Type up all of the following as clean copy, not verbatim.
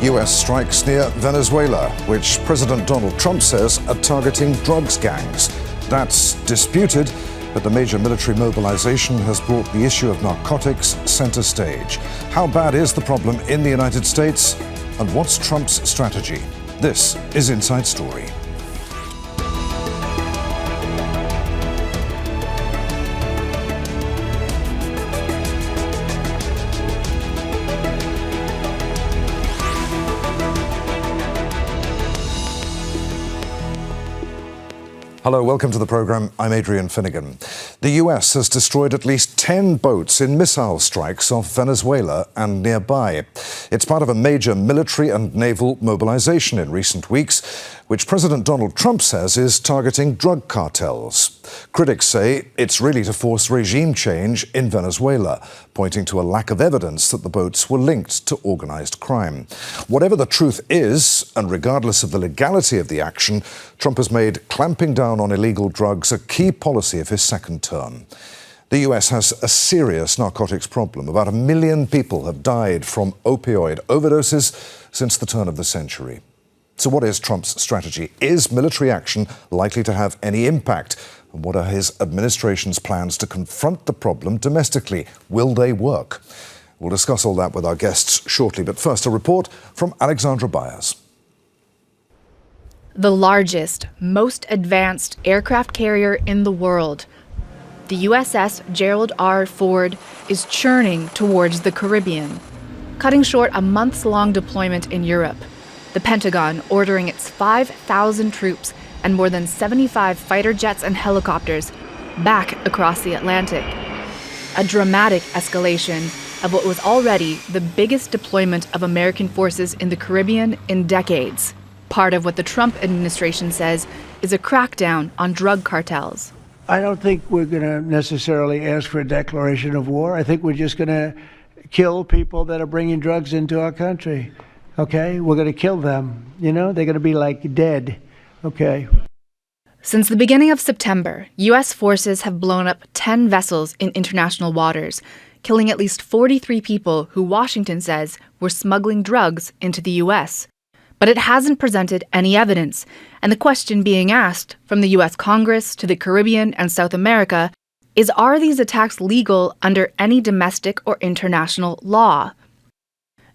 US strikes near Venezuela, which President Donald Trump says are targeting drugs gangs. That's disputed, but the major military mobilization has brought the issue of narcotics center stage. How bad is the problem in the United States? And what's Trump's strategy? This is Inside Story. Hello, welcome to the program. I'm Adrian Finighan. The US has destroyed at least 10 boats in missile strikes off Venezuela and nearby. It's part of a major military and naval mobilization in recent weeks, which President Donald Trump says is targeting drug cartels. Critics say it's really to force regime change in Venezuela, pointing to a lack of evidence that the boats were linked to organized crime. Whatever the truth is, and regardless of the legality of the action, Trump has made clamping down on illegal drugs a key policy of his second term. The US has a serious narcotics problem. About 1 million people have died from opioid overdoses since the turn of the century. So what is Trump's strategy? Is military action likely to have any impact? And what are his administration's plans to confront the problem domestically? Will they work? We'll discuss all that with our guests shortly. But first, a report from Alexandra Byers. The largest, most advanced aircraft carrier in the world, the USS Gerald R. Ford, is churning towards the Caribbean, cutting short a months-long deployment in Europe. The Pentagon ordering its 5,000 troops and more than 75 fighter jets and helicopters back across the Atlantic. A dramatic escalation of what was already the biggest deployment of American forces in the Caribbean in decades. Part of what the Trump administration says is a crackdown on drug cartels. I don't think we're going to necessarily ask for a declaration of war. I think we're just going to kill people that are bringing drugs into our country. Okay? We're going to kill them. You know, they're going to be like dead. Okay? Since the beginning of September, U.S. forces have blown up 10 vessels in international waters, killing at least 43 people who Washington says were smuggling drugs into the U.S. But it hasn't presented any evidence, and the question being asked from the U.S. Congress to the Caribbean and South America is, are these attacks legal under any domestic or international law?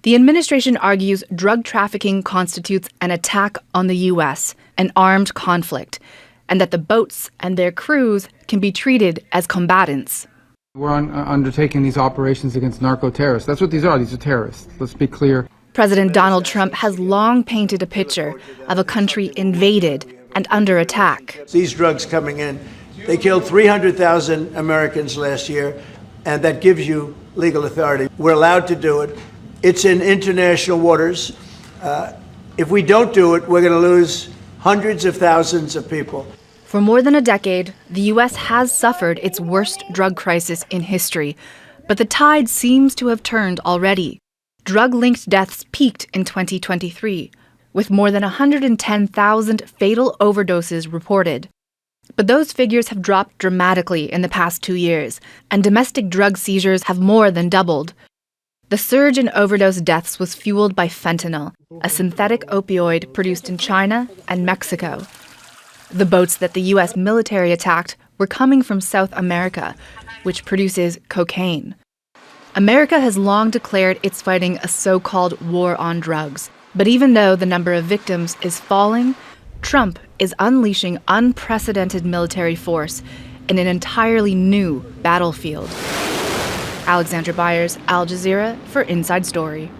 The administration argues drug trafficking constitutes an attack on the U.S., an armed conflict, and that the boats and their crews can be treated as combatants. We're undertaking these operations against narco-terrorists. That's what these are. These are terrorists. Let's be clear. President Donald Trump has long painted a picture of a country invaded and under attack. These drugs coming in, they killed 300,000 Americans last year, and that gives you legal authority. We're allowed to do it. It's in international waters. If we don't do it, we're going to lose hundreds of thousands of people. For more than a decade, the U.S. has suffered its worst drug crisis in history, but the tide seems to have turned already. Drug-linked deaths peaked in 2023, with more than 110,000 fatal overdoses reported. But those figures have dropped dramatically in the past 2 years, and domestic drug seizures have more than doubled. The surge in overdose deaths was fueled by fentanyl, a synthetic opioid produced in China and Mexico. The boats that the U.S. military attacked were coming from South America, which produces cocaine. America has long declared it's fighting a so-called war on drugs. But even though the number of victims is falling, Trump is unleashing unprecedented military force in an entirely new battlefield. Alexandra Byers, Al Jazeera for Inside Story.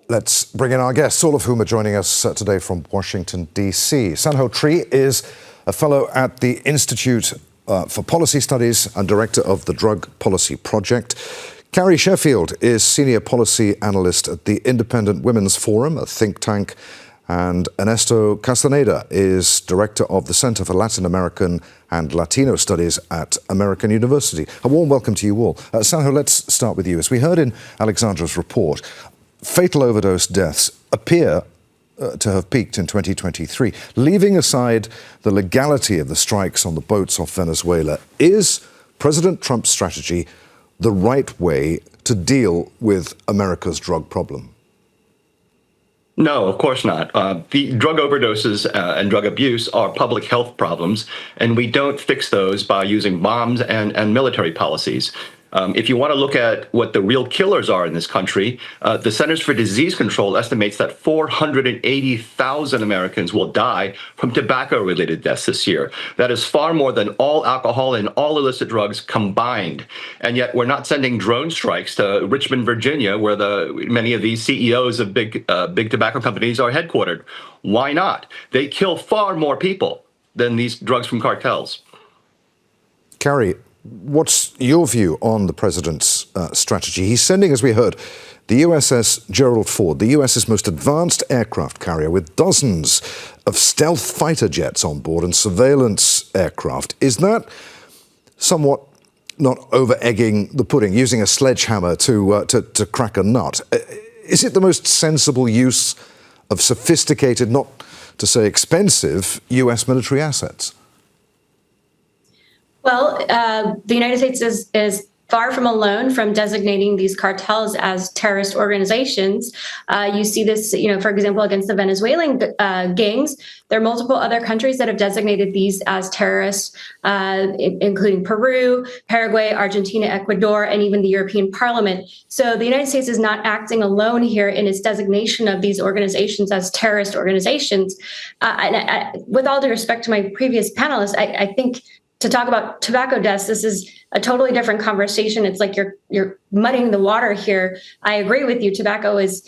Let's bring in our guests, all of whom are joining us today from Washington, D.C. Sanho is a fellow at the Institute for Policy Studies and director of the Drug Policy Project. Carrie Sheffield is senior policy analyst at the Independent Women's Forum, a think tank. And Ernesto Castaneda is director of the Center for Latin American and Latino Studies at American University. A warm welcome to you all. Sanho, let's start with you. As we heard in Alexandra's report, fatal overdose deaths appear to have peaked in 2023. Leaving aside the legality of the strikes on the boats off Venezuela, is President Trump's strategy the right way to deal with America's drug problem? No, of course not. The drug overdoses and drug abuse are public health problems, and we don't fix those by using bombs and military policies. If you want to look at what the real killers are in this country, the Centers for Disease Control estimates that 480,000 Americans will die from tobacco-related deaths this year. That is far more than all alcohol and all illicit drugs combined. And yet we're not sending drone strikes to Richmond, Virginia, where many of these CEOs of big tobacco companies are headquartered. Why not? They kill far more people than these drugs from cartels. Carrie, what's your view on the president's strategy? He's sending, as we heard, the USS Gerald Ford, the US's most advanced aircraft carrier, with dozens of stealth fighter jets on board and surveillance aircraft. Is that somewhat not over-egging the pudding, using a sledgehammer to crack a nut? Is it the most sensible use of sophisticated, not to say expensive, US military assets? Well, the United States is far from alone from designating these cartels as terrorist organizations. You see this, for example, against the Venezuelan gangs. There are multiple other countries that have designated these as terrorists, including Peru, Paraguay, Argentina, Ecuador, and even the European Parliament. So the United States is not acting alone here in its designation of these organizations as terrorist organizations. With all due respect to my previous panelists, I think to talk about tobacco deaths, this is a totally different conversation. It's like you're muddying the water here. I agree with you. Tobacco is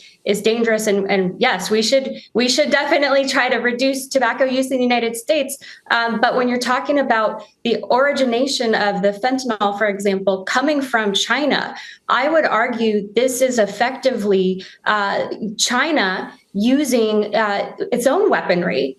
dangerous, and yes, we should definitely try to reduce tobacco use in the United States. But when you're talking about the origination of the fentanyl, for example, coming from China, I would argue this is effectively China using its own weaponry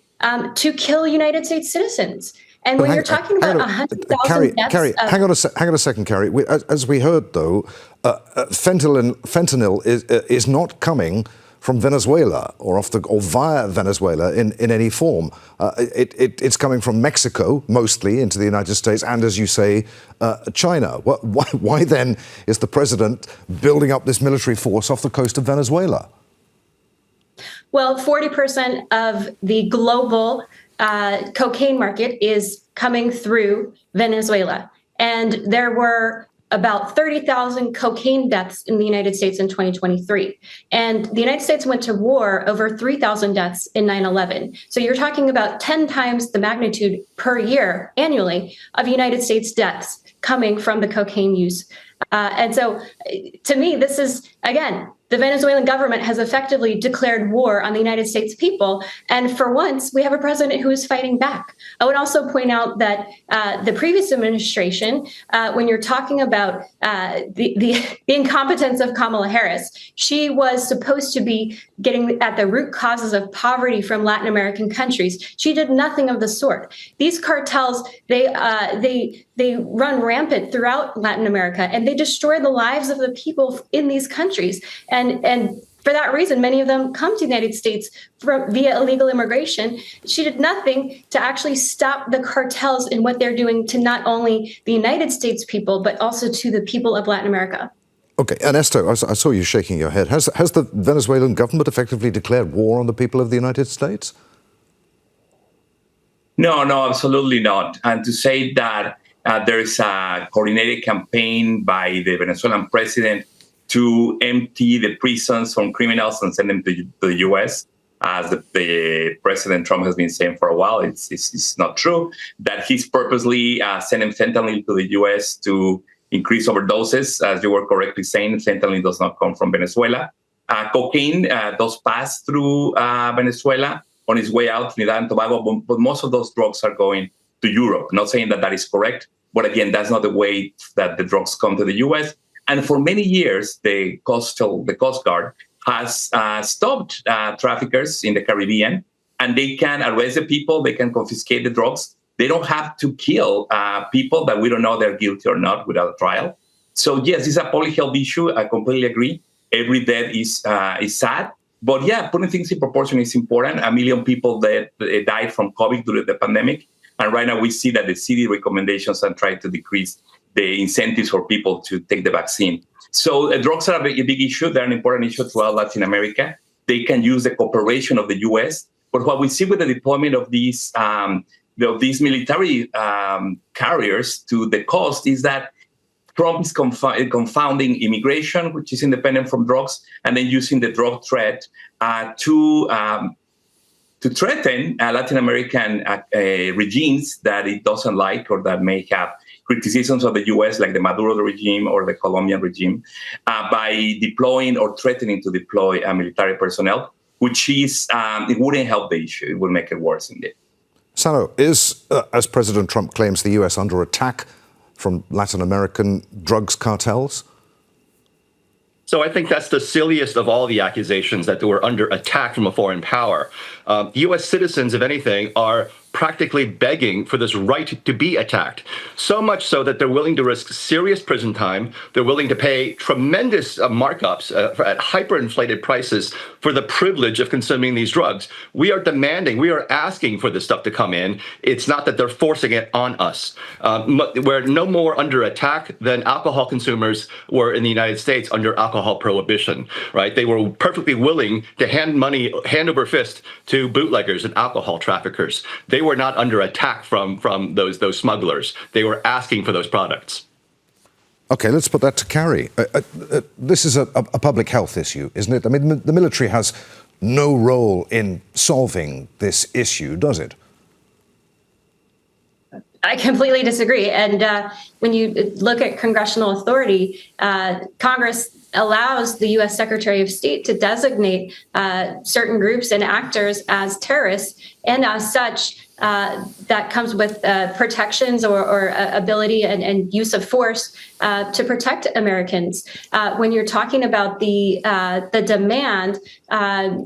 to kill United States citizens. And when you're talking about 100,000 deaths... Carrie, hang on a second, Carrie. As we heard, though, fentanyl is not coming from Venezuela or via Venezuela in any form. It's coming from Mexico, mostly, into the United States, and, as you say, China. Why then is the president building up this military force off the coast of Venezuela? Well, 40% of the global cocaine market is coming through Venezuela. And there were about 30,000 cocaine deaths in the United States in 2023. And the United States went to war over 3,000 deaths in 9/11. So you're talking about 10 times the magnitude per year annually of United States deaths coming from the cocaine use. And so to me, this is, again, the Venezuelan government has effectively declared war on the United States people. And for once, we have a president who is fighting back. I would also point out that the previous administration, when you're talking about the incompetence of Kamala Harris, she was supposed to be getting at the root causes of poverty from Latin American countries. She did nothing of the sort. These cartels, they run rampant throughout Latin America, and they destroy the lives of the people in these countries. And for that reason, many of them come to the United States via illegal immigration. She did nothing to actually stop the cartels in what they're doing to not only the United States people, but also to the people of Latin America. Okay, Ernesto, I saw you shaking your head. Has the Venezuelan government effectively declared war on the people of the United States? No, absolutely not. And to say that there is a coordinated campaign by the Venezuelan president to empty the prisons from criminals and send them to the U.S., as the President Trump has been saying for a while. It's not true. That he's purposely sending fentanyl to the U.S. to increase overdoses. As you were correctly saying, fentanyl does not come from Venezuela. Cocaine does pass through Venezuela on its way out, Trinidad and Tobago, but most of those drugs are going to Europe. Not saying that is correct, but again, that's not the way that the drugs come to the U.S. And for many years, the Coast Guard has stopped traffickers in the Caribbean, and they can arrest the people, they can confiscate the drugs. They don't have to kill people that we don't know they're guilty or not without a trial. So yes, this is a public health issue. I completely agree. Every death is sad. But yeah, putting things in proportion is important. 1 million people that died from COVID during the pandemic. And right now we see that the city recommendations are trying to decrease the incentives for people to take the vaccine. So drugs are a big issue. They're an important issue throughout Latin America. They can use the cooperation of the U.S. But what we see with the deployment of these military carriers to the coast is that Trump is confounding immigration, which is independent from drugs, and then using the drug threat to threaten Latin American regimes that it doesn't like or that may have criticisms of the U.S., like the Maduro regime or the Colombian regime, by deploying or threatening to deploy military personnel, which is, it wouldn't help the issue. It would make it worse indeed. Sanho, is, as President Trump claims, the U.S. under attack from Latin American drugs cartels? So I think that's the silliest of all the accusations, that we're under attack from a foreign power. U.S. citizens, if anything, are practically begging for this right to be attacked. So much so that they're willing to risk serious prison time. They're willing to pay tremendous markups at hyperinflated prices for the privilege of consuming these drugs. We are demanding, we are asking for this stuff to come in. It's not that they're forcing it on us. We're no more under attack than alcohol consumers were in the United States under alcohol prohibition, right? They were perfectly willing to hand money hand over fist to bootleggers and alcohol traffickers. They were not under attack from those smugglers. They were asking for those products. Okay, let's put that to Carrie. This is a public health issue, isn't it? I mean, the military has no role in solving this issue, does it? I completely disagree. And when you look at congressional authority, Congress allows the U.S. Secretary of State to designate certain groups and actors as terrorists. And as such, that comes with protections or ability and use of force to protect Americans. When you're talking about the demand,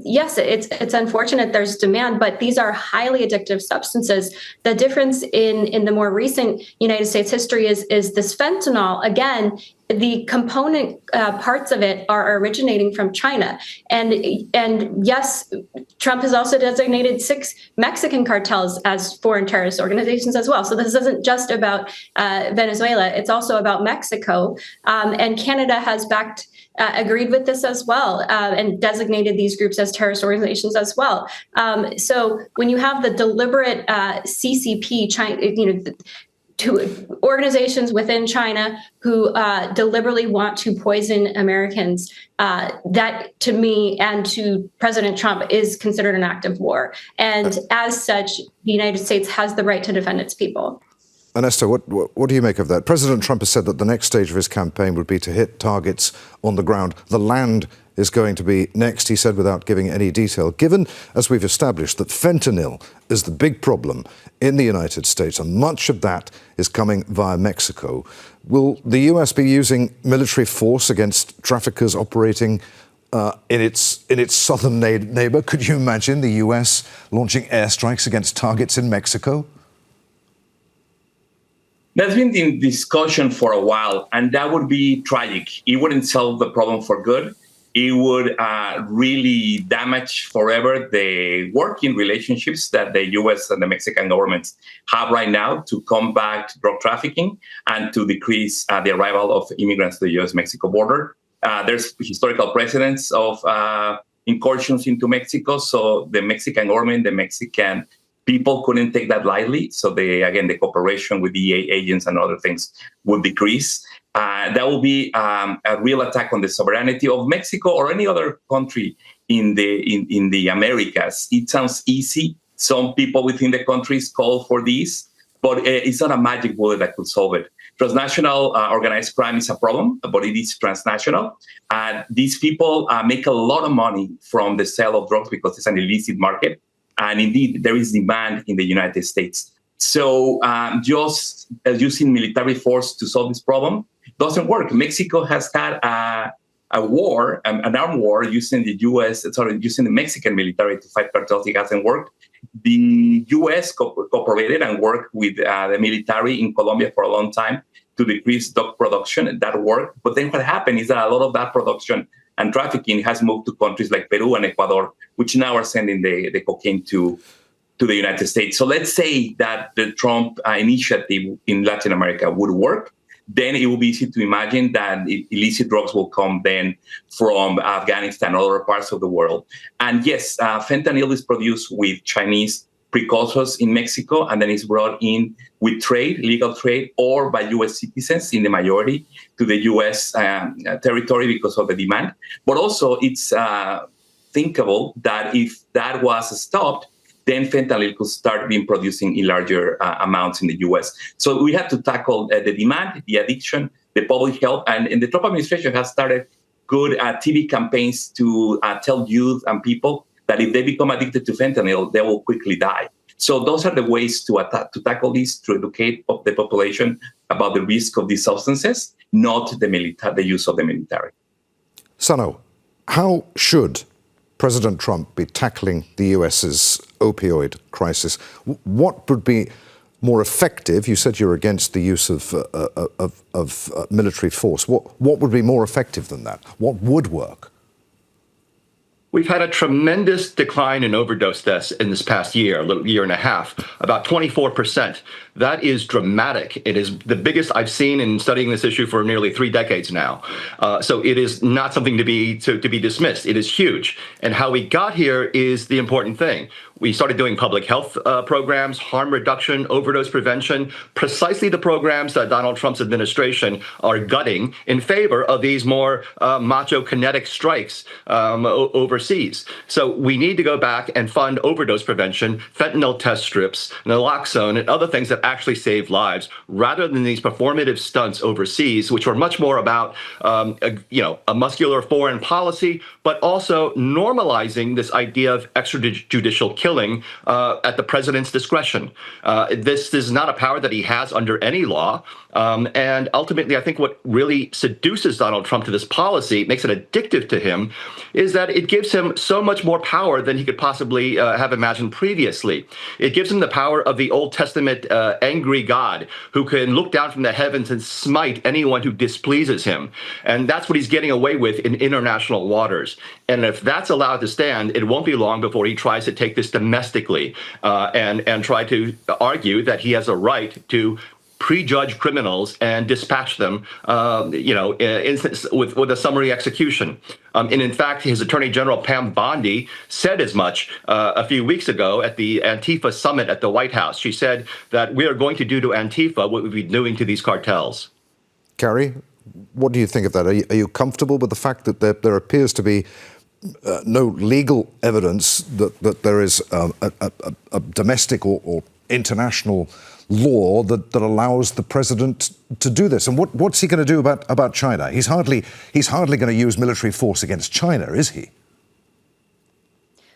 yes, it's unfortunate there's demand, but these are highly addictive substances. The difference in the more recent United States history is this fentanyl. Again, the component parts of it are originating from China. And yes, Trump has also designated 6 Mexican cartels as foreign terrorist organizations as well. So this isn't just about Venezuela. It's also about Mexico. And Canada has agreed with this as well, and designated these groups as terrorist organizations as well. So when you have the deliberate CCP, China, to organizations within China who deliberately want to poison Americans, that to me and to President Trump is considered an act of war. And as such, the United States has the right to defend its people. Ernesto, what do you make of that? President Trump has said that the next stage of his campaign would be to hit targets on the ground. The land is going to be next, he said, without giving any detail. Given, as we've established, that fentanyl is the big problem in the United States, and much of that is coming via Mexico, will the US be using military force against traffickers operating in its southern neighbor? Could you imagine the US launching airstrikes against targets in Mexico? That's been in discussion for a while, and that would be tragic. It wouldn't solve the problem for good. It would really damage forever the working relationships that the U.S. and the Mexican governments have right now to combat drug trafficking and to decrease the arrival of immigrants to the U.S.-Mexico border. There's historical precedents of incursions into Mexico, so the Mexican government, the Mexican people couldn't take that lightly. So the cooperation with DEA agents and other things would decrease. That will be a real attack on the sovereignty of Mexico or any other country in the Americas. It sounds easy. Some people within the countries call for this, but it's not a magic bullet that could solve it. Transnational organized crime is a problem, but it is transnational. These people make a lot of money from the sale of drugs because it's an illicit market. And indeed, there is demand in the United States. So just using military force to solve this problem doesn't work. Mexico has had an armed war using using the Mexican military to fight cartels. It hasn't worked. The U.S. cooperated and worked with the military in Colombia for a long time to decrease drug production. That worked. But then what happened is that a lot of that production and trafficking has moved to countries like Peru and Ecuador, which now are sending the cocaine to the United States. So let's say that the Trump initiative in Latin America would work. then it will be easy to imagine that illicit drugs will come then from Afghanistan or other parts of the world. And yes, fentanyl is produced with Chinese precursors in Mexico, and then it's brought in with trade, legal trade, or by U.S. citizens in the majority to the U.S. Territory because of the demand. But also, it's thinkable that if that was stopped, then fentanyl could start being producing in larger amounts in the U.S. So we have to tackle the demand, the addiction, the public health, and the Trump administration has started good TV campaigns to tell youth and people that if they become addicted to fentanyl, they will quickly die. So those are the ways to tackle this, to educate the population about the risk of these substances, not the use of the military. Sanho, how should President Trump be tackling the US's opioid crisis? What would be more effective? You said you're against the use of military force. What would be more effective than that? What would work? We've had a tremendous decline in overdose deaths in this past year, a little year and a half, about 24%. That is dramatic. It is the biggest I've seen in studying this issue for nearly 3 decades now. So it is not something to be dismissed. It is huge. And how we got here is the important thing. We started doing public health programs, harm reduction, overdose prevention, precisely the programs that Donald Trump's administration are gutting in favor of these more macho kinetic strikes overseas. So we need to go back and fund overdose prevention, fentanyl test strips, naloxone, and other things that actually save lives, rather than these performative stunts overseas, which are much more about a muscular foreign policy, but also normalizing this idea of extrajudicial killing at the president's discretion. This is not a power that he has under any law. And ultimately, I think what really seduces Donald Trump to this policy, makes it addictive to him, is that it gives him so much more power than he could possibly have imagined previously. It gives him the power of the Old Testament angry God who can look down from the heavens and smite anyone who displeases him. And that's what he's getting away with in international waters. And if that's allowed to stand, it won't be long before he tries to take this domestically and try to argue that he has a right to prejudge criminals and dispatch them, with a summary execution. And in fact, his Attorney General Pam Bondi said as much a few weeks ago at the Antifa summit at the White House. She said that we are going to do to Antifa what we've been doing to these cartels. Carrie, what do you think of that? Are you comfortable with the fact that there appears to be no legal evidence that there is a domestic or international law that allows the president to do this? And what's he going to do about China? He's hardly going to use military force against China, is he?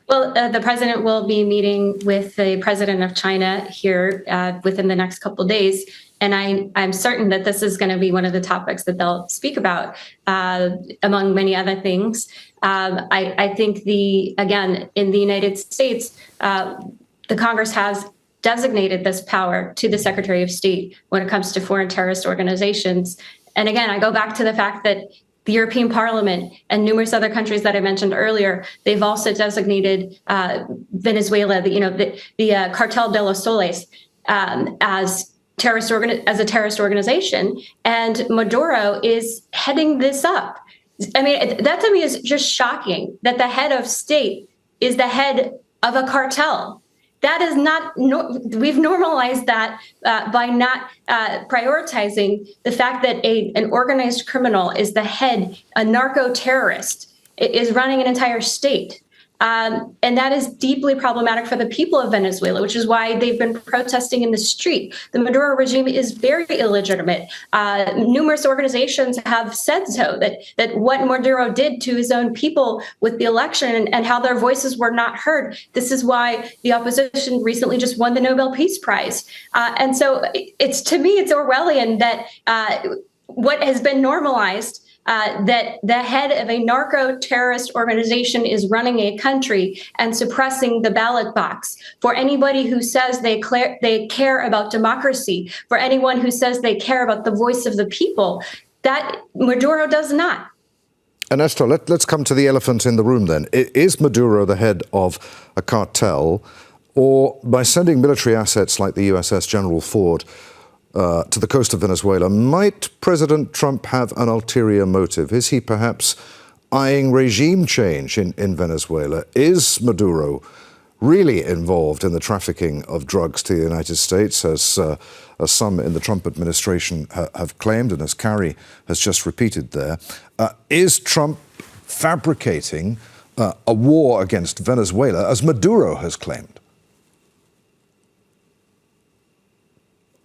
Well, the president will be meeting with the president of China here within the next couple of days. And I'm certain that this is going to be one of the topics that they'll speak about, among many other things. I think again, in the United States, the Congress has designated this power to the Secretary of State when it comes to foreign terrorist organizations. And again, I go back to the fact that the European Parliament and numerous other countries that I mentioned earlier, they've also designated Venezuela, the Cartel de los Soles, as a terrorist organization, and Maduro is heading this up. I mean, that to me is just shocking that the head of state is the head of a cartel. That is not, we've normalized that by not prioritizing the fact that an organized criminal is the head, a narco-terrorist, is running an entire state. And that is deeply problematic for the people of Venezuela, which is why they've been protesting in the street. The Maduro regime is very illegitimate. Numerous organizations have said so, that what Maduro did to his own people with the election and how their voices were not heard. This is why the opposition recently just won the Nobel Peace Prize. And so to me, it's Orwellian that what has been normalized, that the head of a narco-terrorist organization is running a country and suppressing the ballot box. For anybody who says they care about democracy, for anyone who says they care about the voice of the people, that Maduro does not. Ernesto, let's come to the elephant in the room then. Is Maduro the head of a cartel, or by sending military assets like the USS General Ford to the coast of Venezuela. Might President Trump have an ulterior motive? Is he perhaps eyeing regime change in Venezuela? Is Maduro really involved in the trafficking of drugs to the United States, as some in the Trump administration have claimed, and as Carrie has just repeated there? Is Trump fabricating a war against Venezuela, as Maduro has claimed?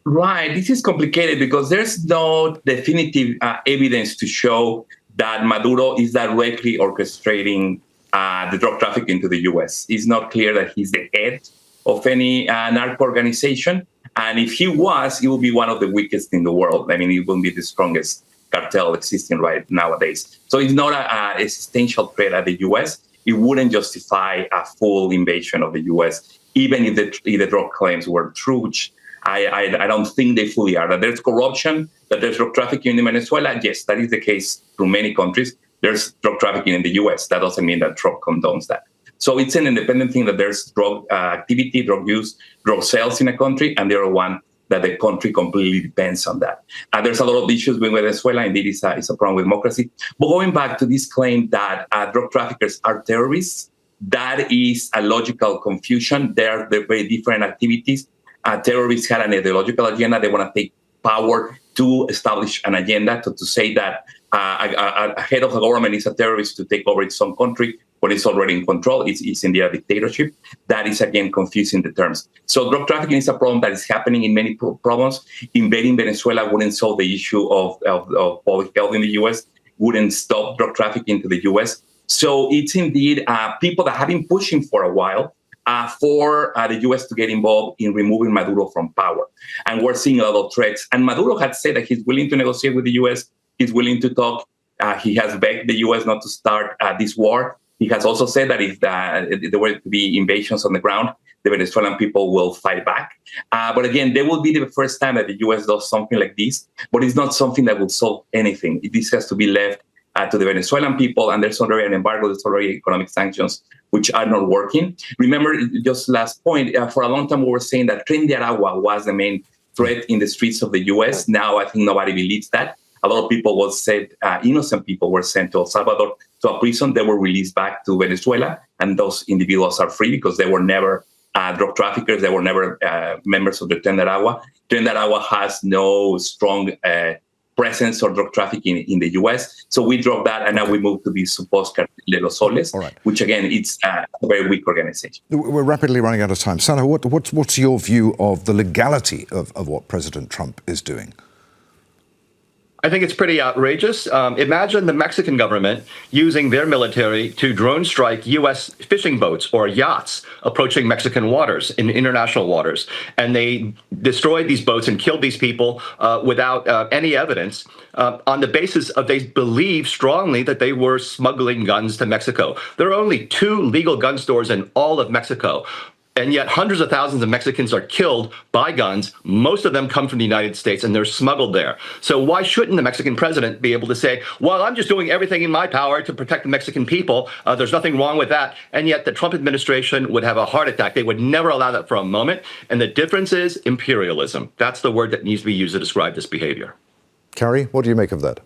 Right. This is complicated because there's no definitive evidence to show that Maduro is directly orchestrating the drug trafficking to the U.S. It's not clear that he's the head of any narco organization. And if he was, it would be one of the weakest in the world. I mean, it wouldn't be the strongest cartel existing right nowadays. So it's not an existential threat at the U.S. It wouldn't justify a full invasion of the U.S., even if the drug claims were true, which I don't think they fully are. That there's corruption, that there's drug trafficking in Venezuela, yes, that is the case through many countries. There's drug trafficking in the U.S. That doesn't mean that Trump condones that. So it's an independent thing that there's drug activity, drug use, drug sales in a country, and the other one that the country completely depends on that. And there's a lot of issues with Venezuela. Indeed, it's a problem with democracy. But going back to this claim that drug traffickers are terrorists, that is a logical confusion. They're very different activities. Terrorists had an ideological agenda. They want to take power to establish an agenda, to say that a head of the government is a terrorist to take over its own country when it's already in control. It's in the dictatorship. That is, again, confusing the terms. So drug trafficking is a problem that is happening in many problems. Invading Venezuela wouldn't solve the issue of public health in the U.S., wouldn't stop drug trafficking to the U.S. So it's indeed people that have been pushing for a while for the U.S. to get involved in removing Maduro from power. And we're seeing a lot of threats. And Maduro had said that he's willing to negotiate with the U.S., he's willing to talk. He has begged the U.S. not to start this war. He has also said that if there were to be invasions on the ground, the Venezuelan people will fight back. But again, there will be the first time that the U.S. does something like this, but it's not something that will solve anything. This has to be left to the Venezuelan people, and there's already an embargo, there's already economic sanctions, which are not working. Remember, just last point, for a long time we were saying that Tren de Aragua was the main threat in the streets of the U.S. Now I think nobody believes that. A lot of people innocent people were sent to El Salvador to a prison. They were released back to Venezuela, and those individuals are free because they were never drug traffickers. They were never members of the Tren de Aragua. Tren de Aragua has no strong presence or drug trafficking in the U.S. So we dropped that, and now we moved to the supposed Cartel de los Soles, which again, it's a very weak organization. We're rapidly running out of time. Sanho, what's your view of the legality of what President Trump is doing? I think it's pretty outrageous. Imagine the Mexican government using their military to drone strike U.S. fishing boats or yachts approaching Mexican waters, in international waters. And they destroyed these boats and killed these people without any evidence on the basis of they believe strongly that they were smuggling guns to Mexico. There are only 2 legal gun stores in all of Mexico. And yet hundreds of thousands of Mexicans are killed by guns. Most of them come from the United States, and they're smuggled there. So why shouldn't the Mexican president be able to say, well, I'm just doing everything in my power to protect the Mexican people. There's nothing wrong with that. And yet the Trump administration would have a heart attack. They would never allow that for a moment. And the difference is imperialism. That's the word that needs to be used to describe this behavior. Carrie, what do you make of that?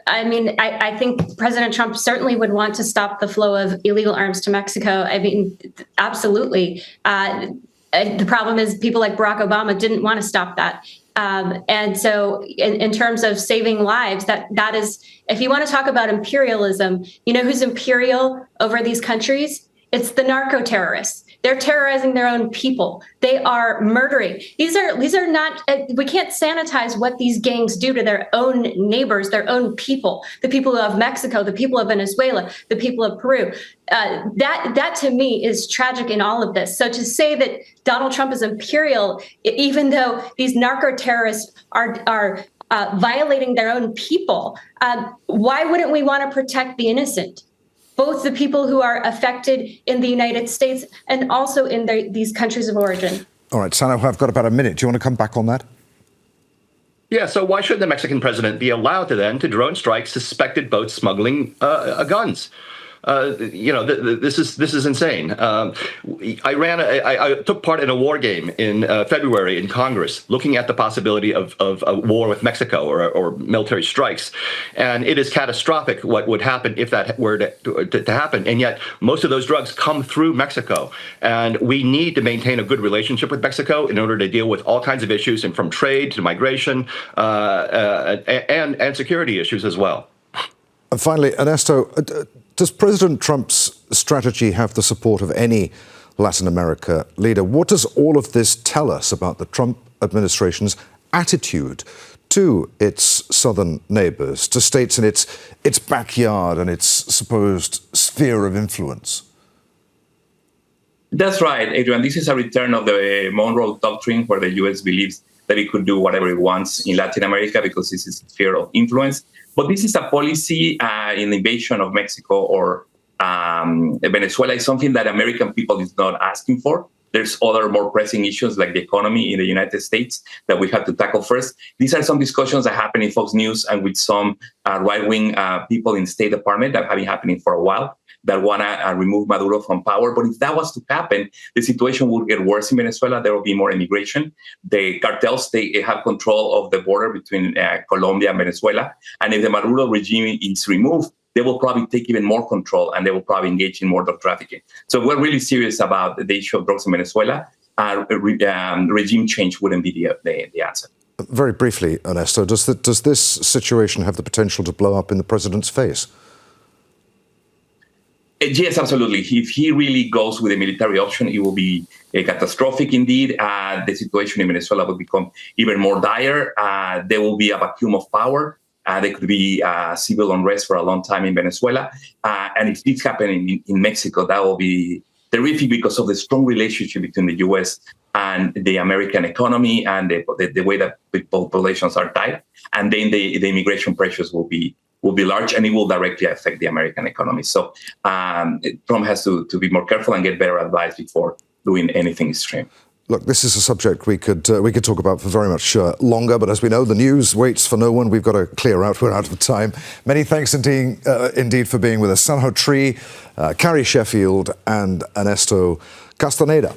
I mean, I think President Trump certainly would want to stop the flow of illegal arms to Mexico. I mean, absolutely. The problem is people like Barack Obama didn't want to stop that. And so in terms of saving lives, that is, if you want to talk about imperialism, you know who's imperial over these countries? It's the narco terrorists. They're terrorizing their own people. They are murdering. These are not, we can't sanitize what these gangs do to their own neighbors, their own people, the people of Mexico, the people of Venezuela, the people of Peru. That to me is tragic in all of this. So to say that Donald Trump is imperial, even though these narco terrorists are violating their own people, why wouldn't we want to protect the innocent? Both the people who are affected in the United States and also in these countries of origin. All right, Sanho, I've got about a minute. Do you want to come back on that? Yeah, so why should the Mexican president be allowed to drone strike suspected boats smuggling guns? This is insane. I took part in a war game in February in Congress, looking at the possibility of a war with Mexico or military strikes, and it is catastrophic what would happen if that were to happen. And yet, most of those drugs come through Mexico, and we need to maintain a good relationship with Mexico in order to deal with all kinds of issues, and from trade to migration and security issues as well. And finally, Ernesto, does President Trump's strategy have the support of any Latin America leader? What does all of this tell us about the Trump administration's attitude to its southern neighbors, to states in its backyard and its supposed sphere of influence? That's right, Adrian. This is a return of the Monroe Doctrine, where the U.S. believes that it could do whatever it wants in Latin America because this is a sphere of influence. But this is a policy in the invasion of Mexico or Venezuela is something that American people is not asking for. There's other more pressing issues like the economy in the United States that we have to tackle first. These are some discussions that happen in Fox News and with some right-wing people in State Department that have been happening for a while that want to remove Maduro from power. But if that was to happen, the situation would get worse in Venezuela. There will be more immigration. The cartels, they have control of the border between Colombia and Venezuela. And if the Maduro regime is removed, they will probably take even more control and they will probably engage in more drug trafficking. So we're really serious about the issue of drugs in Venezuela. Regime change wouldn't be the answer. Very briefly, Ernesto, does this situation have the potential to blow up in the president's face? Yes, absolutely. If he really goes with a military option, it will be catastrophic indeed. The situation in Venezuela will become even more dire. There will be a vacuum of power. There could be civil unrest for a long time in Venezuela. And if this happens in Mexico, that will be terrific because of the strong relationship between the U.S. and the American economy and the way that populations are tied. And then the immigration pressures will be large, and it will directly affect the American economy. So Trump has to be more careful and get better advice before doing anything extreme. Look, this is a subject we could talk about for very much longer, but as we know, the news waits for no one. We've got to clear out. We're out of time. Many thanks indeed for being with us. Sanho, Carrie, Sheffield, and Ernesto, Castaneda.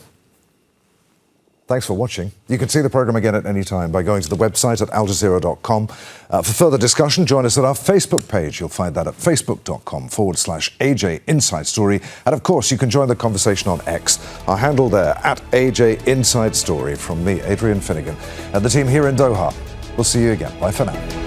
Thanks for watching. You can see the program again at any time by going to the website at aljazeera.com. For further discussion, join us at our Facebook page. You'll find that at facebook.com/AJ Inside Story. And of course, you can join the conversation on X. Our handle there, at AJ Inside Story. From me, Adrian Finighan, and the team here in Doha. We'll see you again. Bye for now.